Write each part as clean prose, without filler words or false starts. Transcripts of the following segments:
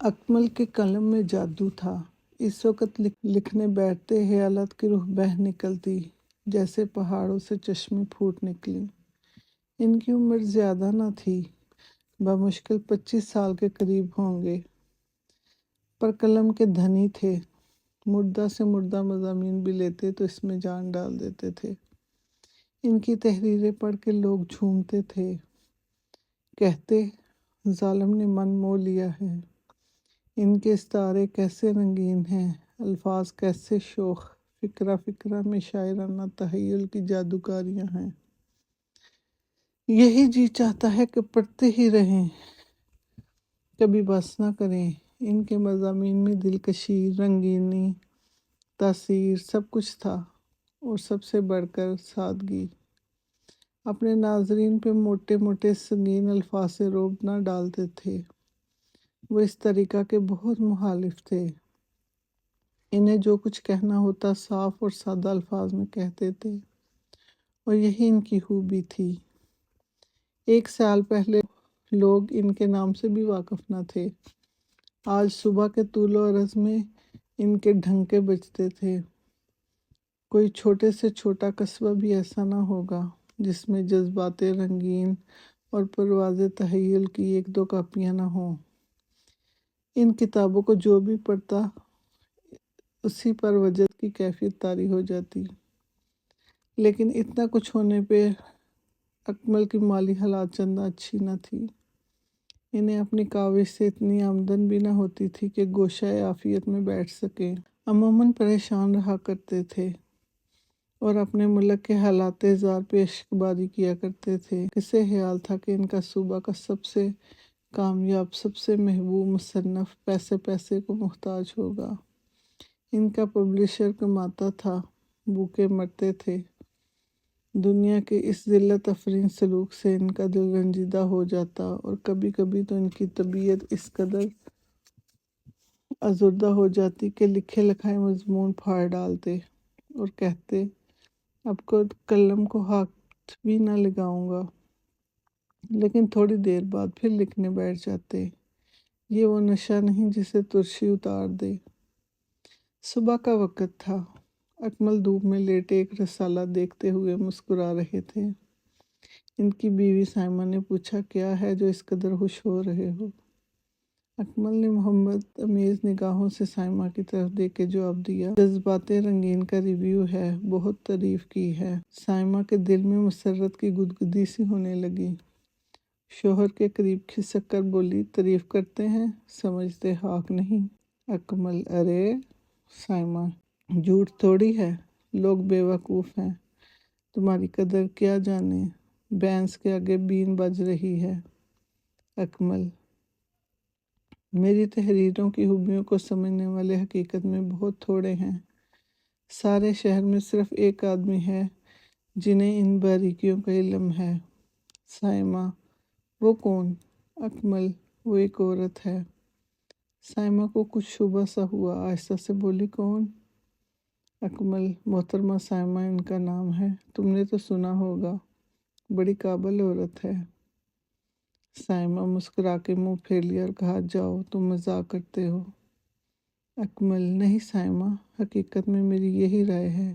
اکمل کے قلم میں جادو تھا۔ اس وقت لکھنے بیٹھتے خیالات کی روح بہہ نکلتی، جیسے پہاڑوں سے چشمے پھوٹ نکلی۔ ان کی عمر زیادہ نہ تھی، بمشکل 25 سال کے قریب ہوں گے، پر قلم کے دھنی تھے۔ مردہ سے مردہ مضامین بھی لیتے تو اس میں جان ڈال دیتے تھے۔ ان کی تحریریں پڑھ کے لوگ جھومتے تھے، کہتے ظالم نے من مو لیا ہے۔ ان کے استعارے کیسے رنگین ہیں، الفاظ کیسے شوخ، فقرہ فقرہ میں شاعرانہ تخیل کی جادوکاریاں ہیں۔ یہی جی چاہتا ہے کہ پڑھتے ہی رہیں، کبھی بس نہ کریں۔ ان کے مضامین میں دلکشی، رنگینی، تاثیر سب کچھ تھا، اور سب سے بڑھ کر سادگی۔ اپنے ناظرین پہ موٹے موٹے سنگین الفاظ سے رعب نہ ڈالتے تھے۔ وہ اس طریقہ کے بہت مخالف تھے۔ انہیں جو کچھ کہنا ہوتا صاف اور سادہ الفاظ میں کہتے تھے، اور یہی ان کی خوبی تھی۔ 1 سال پہلے لوگ ان کے نام سے بھی واقف نہ تھے۔ آج صبح کے طول و عرض میں ان کے ڈھنکے بجتے تھے۔ کوئی چھوٹے سے چھوٹا قصبہ بھی ایسا نہ ہوگا جس میں جذبات رنگین اور پرواز تخیل کی 1-2 کاپیاں نہ ہوں۔ ان کتابوں کو جو بھی پڑھتا اسی پر وجد کی کیفیت طاری ہو جاتی۔ لیکن اتنا کچھ ہونے پہ اکمل کی مالی حالات چندہ اچھی نہ تھی۔ انہیں اپنی کاوش سے اتنی آمدن بھی نہ ہوتی تھی کہ گوشۂ عافیت میں بیٹھ سکیں۔ عموماً پریشان رہا کرتے تھے، اور اپنے ملک کے حالات زار پہ عشق باری کیا کرتے تھے۔ کسے خیال تھا کہ ان کا صوبہ کا سب سے کامیاب، سب سے محبوب مصنف پیسے کو محتاج ہوگا۔ ان کا پبلشر کماتا تھا، بھوکے مرتے تھے۔ دنیا کے اس ذلت افریز سلوک سے ان کا دل رنجیدہ ہو جاتا، اور کبھی کبھی تو ان کی طبیعت اس قدر ازردہ ہو جاتی کہ لکھے لکھائے مضمون پھاڑ ڈالتے، اور کہتے اب قلم کو ہاتھ بھی نہ لگاؤں گا۔ لیکن تھوڑی دیر بعد پھر لکھنے بیٹھ جاتے۔ یہ وہ نشہ نہیں جسے ترشی اتار دے۔ صبح کا وقت تھا۔ اکمل دھوپ میں لیٹے ایک رسالہ دیکھتے ہوئے مسکرا رہے تھے۔ ان کی بیوی سائمہ نے پوچھا، کیا ہے جو اس قدر خوش ہو رہے ہو؟ اکمل نے محبت آمیز نگاہوں سے سائمہ کی طرف دیکھ کے جواب دیا، جذبات رنگین کا ریویو ہے، بہت تعریف کی ہے۔ سائمہ کے دل میں مسرت کی گدگدی سی ہونے لگی۔ شوہر کے قریب کھسک کر بولی، تعریف کرتے ہیں، سمجھتے حق نہیں۔ اکمل، ارے سائمہ، جھوٹ تھوڑی ہے، لوگ بے وقوف ہیں، تمہاری قدر کیا جانے، بینس کے آگے بین بج رہی ہے۔ اکمل، میری تحریروں کی خوبیوں کو سمجھنے والے حقیقت میں بہت تھوڑے ہیں۔ سارے شہر میں صرف ایک آدمی ہے جنہیں ان باریکیوں کا علم ہے۔ سائمہ، وہ کون؟ اکمل، وہ ایک عورت ہے۔ سائمہ کو کچھ شبہ سا ہوا، آہستہ سے بولی، کون؟ اکمل، محترمہ سائمہ ان کا نام ہے، تم نے تو سنا ہوگا، بڑی قابل عورت ہے۔ سائمہ مسکرا کے منہ پھیر لیا اور کہا، جاؤ، تم مذاق کرتے ہو۔ اکمل، نہیں سائمہ، حقیقت میں میری یہی رائے ہے،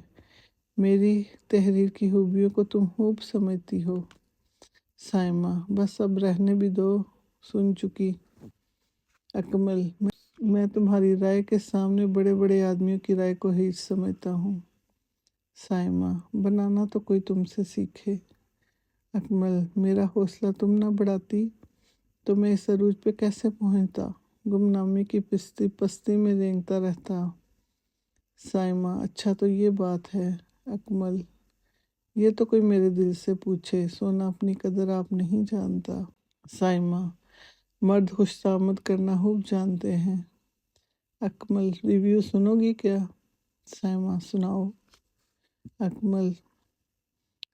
میری تحریر کی خوبیوں کو تم خوب سمجھتی ہو۔ سائمہ، بس اب رہنے بھی دو، سن چکی۔ اکمل، میں تمہاری رائے کے سامنے بڑے بڑے آدمیوں کی رائے کو ہیچ سمجھتا ہوں۔ سائمہ، بنانا تو کوئی تم سے سیکھے۔ اکمل، میرا حوصلہ تم نہ بڑھاتی تو میں اس عروج پہ کیسے پہنچتا، گمنامی کی پستی میں رینگتا رہتا۔ سائمہ، اچھا تو یہ بات ہے۔ اکمل، یہ تو کوئی میرے دل سے پوچھے، سونا اپنی قدر آپ نہیں جانتا۔ سائمہ، مرد خوش آمد کرنا خوب جانتے ہیں۔ اکمل، ریویو سنو گی کیا؟ سائمہ، سناؤ۔ اکمل،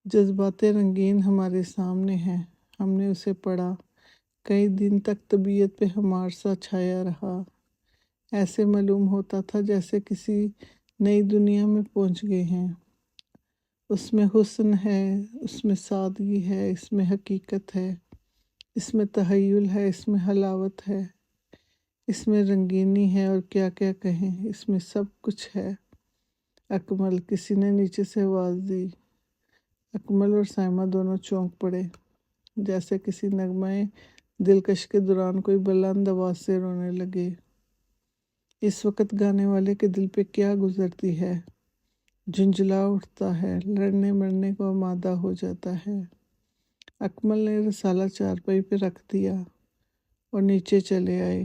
جذبات رنگین ہمارے سامنے ہیں، ہم نے اسے پڑھا، کئی دن تک طبیعت پہ ہمار سا چھایا رہا، ایسے معلوم ہوتا تھا جیسے کسی نئی دنیا میں پہنچ گئے ہیں۔ اس میں حسن ہے، اس میں سادگی ہے، اس میں حقیقت ہے، اس میں تخیل ہے، اس میں حلاوت ہے، اس میں رنگینی ہے اور کیا کیا کہیں، اس میں سب کچھ ہے۔ اکمل، کسی نے نیچے سے آواز دی۔ اکمل اور سائمہ دونوں چونک پڑے، جیسے کسی نغمہ دلکش کے دوران کوئی بلند آواز سے رونے لگے۔ اس وقت گانے والے کے دل پہ کیا گزرتی ہے، جھنجھلا اٹھتا ہے، لڑنے مرنے کو آمادہ ہو جاتا ہے۔ اکمل نے رسالہ چارپائی پہ رکھ دیا اور نیچے چلے آئے۔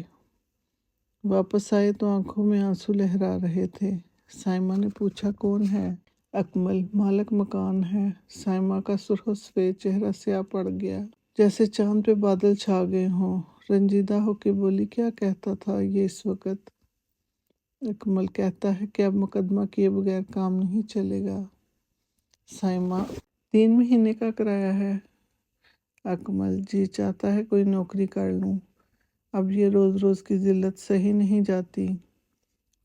واپس آئے تو آنکھوں میں آنسو لہرا رہے تھے۔ سائمہ نے پوچھا، کون ہے؟ اکمل، مالک مکان ہے۔ سائمہ کا سرخ و سفید چہرہ سیاہ پڑ گیا، جیسے چاند پہ بادل چھا گئے ہوں۔ رنجیدہ ہو کے بولی، کیا کہتا تھا یہ اس وقت؟ اکمل کہتا ہے کہ اب مقدمہ کیے بغیر کام نہیں چلے گا۔ سائمہ، 3 مہینے کا کرایہ ہے۔ اکمل، جی چاہتا ہے کوئی نوکری کر لوں، اب یہ روز روز کی ذلت سہی نہیں جاتی۔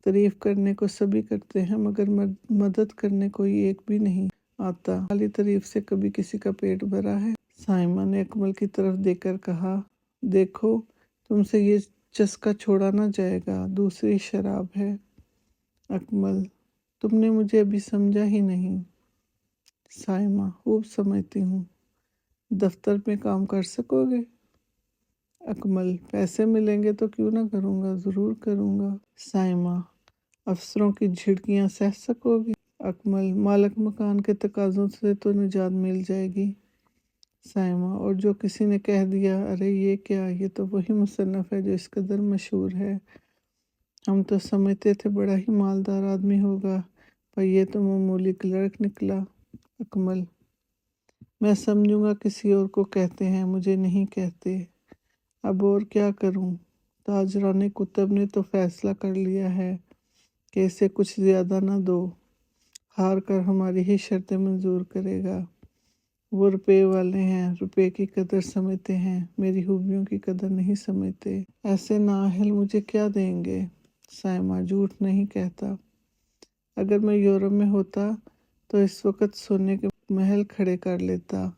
تعریف کرنے کو سبھی کرتے ہیں مگر مدد کرنے کوئی ایک بھی نہیں آتا۔ خالی تعریف سے کبھی کسی کا پیٹ بھرا ہے؟ سائمہ نے اکمل کی طرف دیکھ کر کہا، دیکھو تم سے یہ چسکا چھوڑا نہ جائے گا، دوسری شراب ہے۔ اکمل، تم نے مجھے ابھی سمجھا ہی نہیں۔ سائمہ، خوب سمجھتی ہوں۔ دفتر میں کام کر سکو گے؟ اکمل، پیسے ملیں گے تو کیوں نہ کروں گا، ضرور کروں گا۔ سائمہ، افسروں کی جھڑکیاں سہ سکو گے؟ اکمل، مالک مکان کے تقاضوں سے تو نجات مل جائے گی۔ سائمہ، اور جو کسی نے کہہ دیا، ارے یہ کیا، یہ تو وہی مصنف ہے جو اس قدر مشہور ہے، ہم تو سمجھتے تھے بڑا ہی مالدار آدمی ہوگا، پر یہ تو معمولی کلرک نکلا۔ اکمل، میں سمجھوں گا کسی اور کو کہتے ہیں، مجھے نہیں کہتے، اب اور کیا کروں؟ تاجران کتب نے تو فیصلہ کر لیا ہے کہ اسے کچھ زیادہ نہ دو، ہار کر ہماری ہی شرطیں منظور کرے گا۔ وہ روپے والے ہیں، روپے کی قدر سمجھتے ہیں، میری خوبیوں کی قدر نہیں سمجھتے۔ ایسے نااہل مجھے کیا دیں گے؟ سائمہ، جھوٹ نہیں کہتا، اگر میں یورپ میں ہوتا تو اس وقت سونے کے محل کھڑے کر لیتا،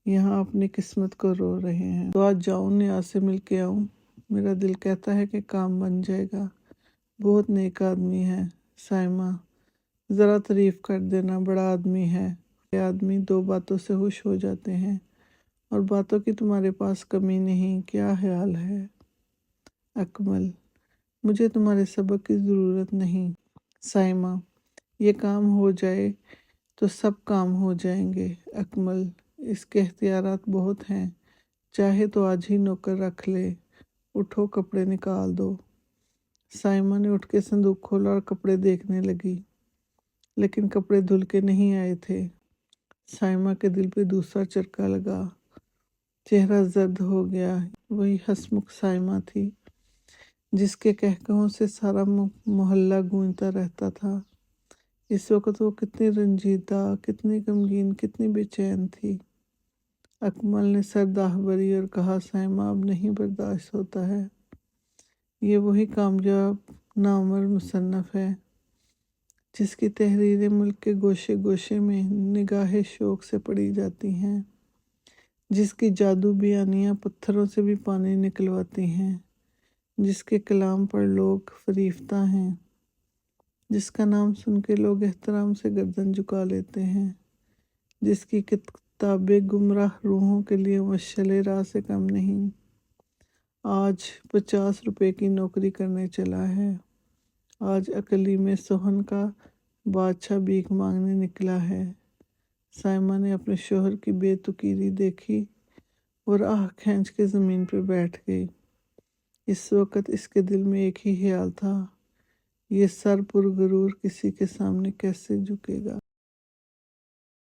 یہاں اپنی قسمت کو رو رہے ہیں۔ تو آج جاؤں، نیاز سے مل کے آؤں؟ میرا دل کہتا ہے کہ کام بن جائے گا، بہت نیک آدمی ہے۔ سائمہ، ذرا تعریف کر دینا، بڑا آدمی ہے۔ یہ آدمی 2 باتوں سے خوش ہو جاتے ہیں، اور باتوں کی تمہارے پاس کمی نہیں، کیا خیال ہے؟ اکمل، مجھے تمہارے سبق کی ضرورت نہیں۔ سائمہ، یہ کام ہو جائے تو سب کام ہو جائیں گے۔ اکمل، اس کے اختیارات بہت ہیں، چاہے تو آج ہی نوکر رکھ لے، اٹھو کپڑے نکال دو۔ سائمہ نے اٹھ کے صندوق کھولا اور کپڑے دیکھنے لگی، لیکن کپڑے دھل کے نہیں آئے تھے۔ سائمہ کے دل پہ دوسرا چرکا لگا، چہرہ زرد ہو گیا۔ وہی ہسمکھ سائمہ تھی جس کے قہقہوں سے سارا محلہ گونجتا رہتا تھا۔ اس وقت وہ کتنی رنجیدہ، کتنی غمگین، کتنی بے چین تھی۔ اکمل نے سر داہ بری اور کہا، سائمہ اب نہیں برداشت ہوتا ہے۔ یہ وہی کامیاب نامور مصنف ہے جس کی تحریریں ملک کے گوشے گوشے میں نگاہ شوق سے پڑھی جاتی ہیں، جس کی جادو بیانیاں پتھروں سے بھی پانی نکلواتی ہیں، جس کے کلام پر لوگ فریفتہ ہیں، جس کا نام سن کے لوگ احترام سے گردن جھکا لیتے ہیں، جس کی کتابیں گمراہ روحوں کے لیے مشعل راہ سے کم نہیں۔ آج 50 روپے کی نوکری کرنے چلا ہے، آج اقلیم سوہن کا بادشاہ بھیک مانگنے نکلا ہے۔ سائمہ نے اپنے شوہر کی بے تکیری دیکھی اور آہ کھینچ کے زمین پہ بیٹھ گئی۔ اس وقت اس کے دل میں ایک ہی خیال تھا، یہ سر پرغرور کسی کے سامنے کیسے جھکے گا؟